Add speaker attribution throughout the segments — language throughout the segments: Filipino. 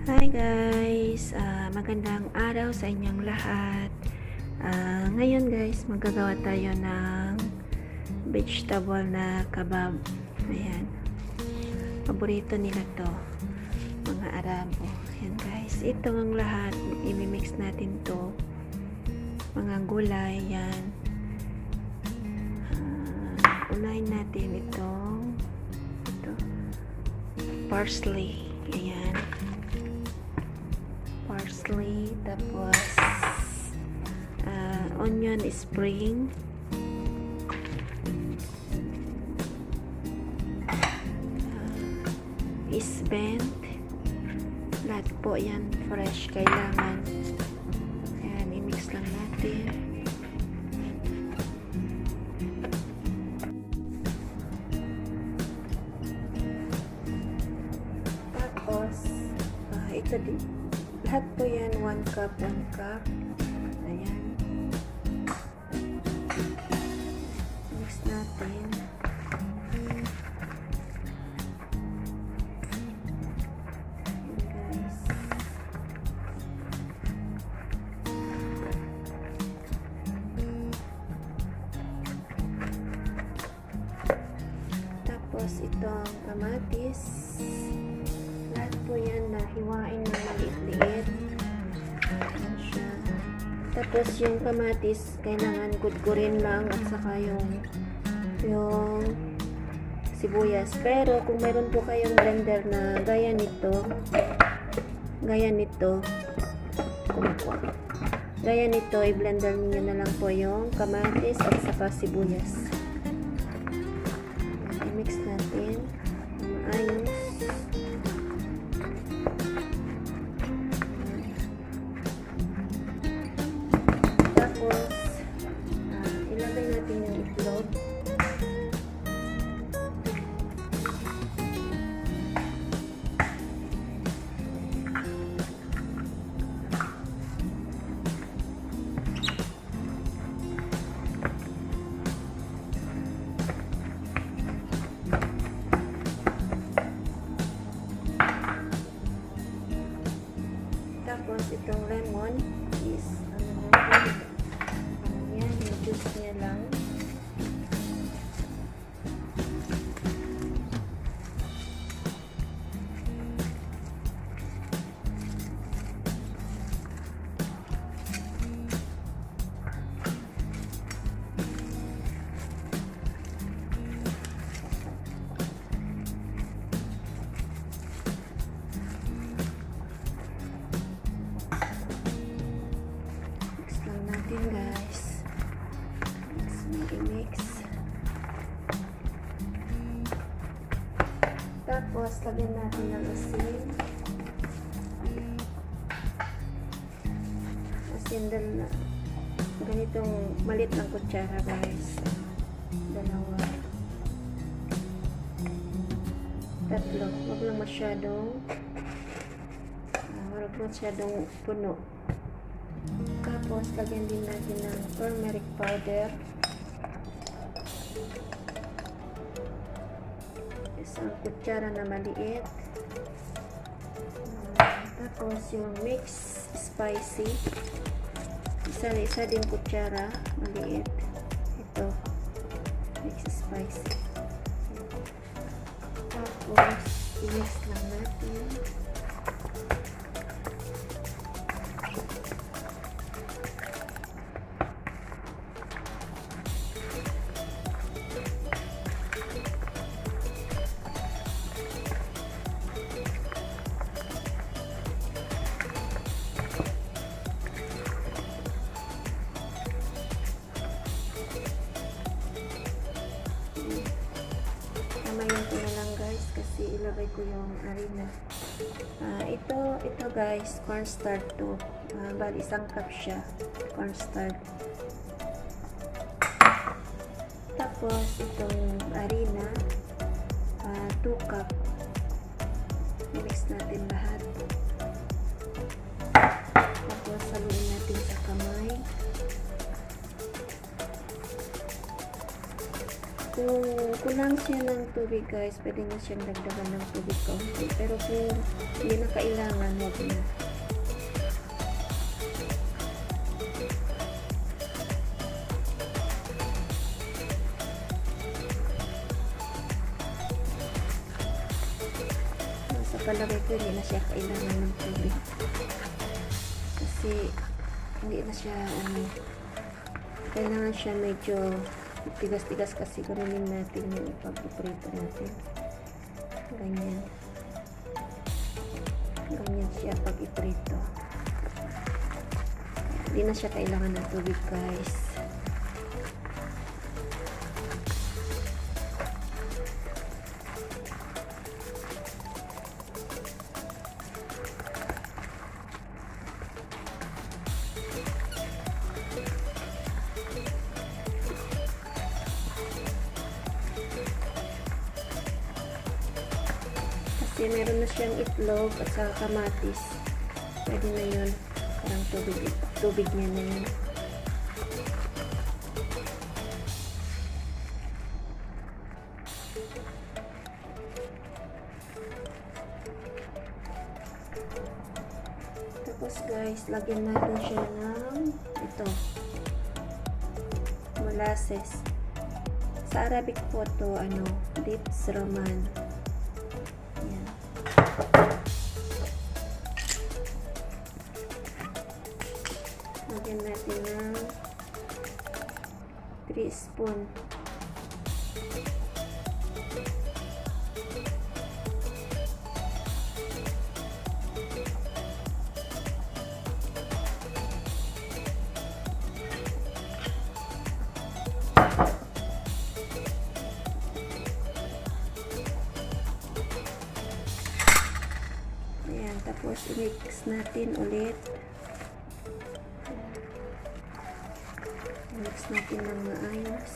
Speaker 1: Hi guys! Magandang araw sa inyong lahat. Ngayon guys, magagawa tayo ng vegetable na kebab. Ayan. Paborito nila to, mga Arabo. Ayan guys. Ito ang lahat. I-mix natin to. Mga gulay. Ayan. Unahin natin ito. Parsley. Ayan. Parsley, tapos onion spring, isbent, lahat po yan fresh kailangan. Ayan, i-mix lang natin. Tapos ito din, lahat po yan 1 cup. Ayan, mix natin. Ayan guys. Tapos itong kamatis, lahat po yan na hiwain na maliit-liit. Tapos yung kamatis, kailangan gudgurin lang at saka yung sibuyas. Pero kung mayroon po kayong blender na gaya nito, i-blender niyo na lang po yung kamatis at saka sibuyas. I-mix natin maayos. Ilagay natin yung itlog. Tapos itong lemon is juice niya lang. Mix lang natin guys. I-mix. Tapos lagyan natin ng asin. Ganitong maliit ng kutsara guys. 2. 3. Huwag lang masyadong puno. Tapos lagyan din natin ng turmeric powder. Isang kutsara na maliit. Tapos yung mix spicy, isa din kutsara maliit. Ito mix spicy. Tapos i-mix lang natin. Kamayin ko na lang guys kasi ilagay ko yung harina. Ito guys, cornstarch to. Bali 1 cup siya, cornstarch. Tapos itong harina, 2 cup. Mix natin lahat. Tapos haluin natin sa kamay. 2 Kung kulang siya ng tubig guys, pwede na siyang dagdagan ng tubig konti. Pero kung hindi na kailangan, huwag na. Sa palagay ko, hindi na siya kailangan ng tubig. Kasi, hindi na siya, kailangan siya medyo tigas-tigas kasi ganunin natin yung pag-iprito natin. Ganyan. Ganyan siya pag-iprito. Hindi na siya kailangan ng tubig guys. Kasi meron na siyang itlog at saka kamatis. Pwede na yun. Parang tubig niya na yun. Tapos guys, lagyan natin siya ng ito. Molasses. Sa Arabic po to, Dips Roman. Yan. Lagyan natin ng 3 spoon. Ayan, tapos i-mix natin ulit. I-mix natin ng maayos.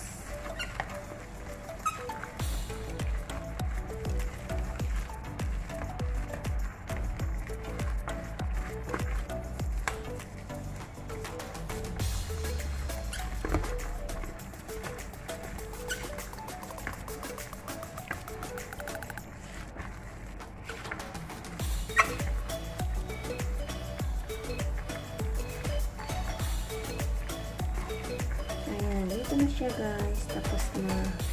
Speaker 1: Ito na siya guys, tapos na.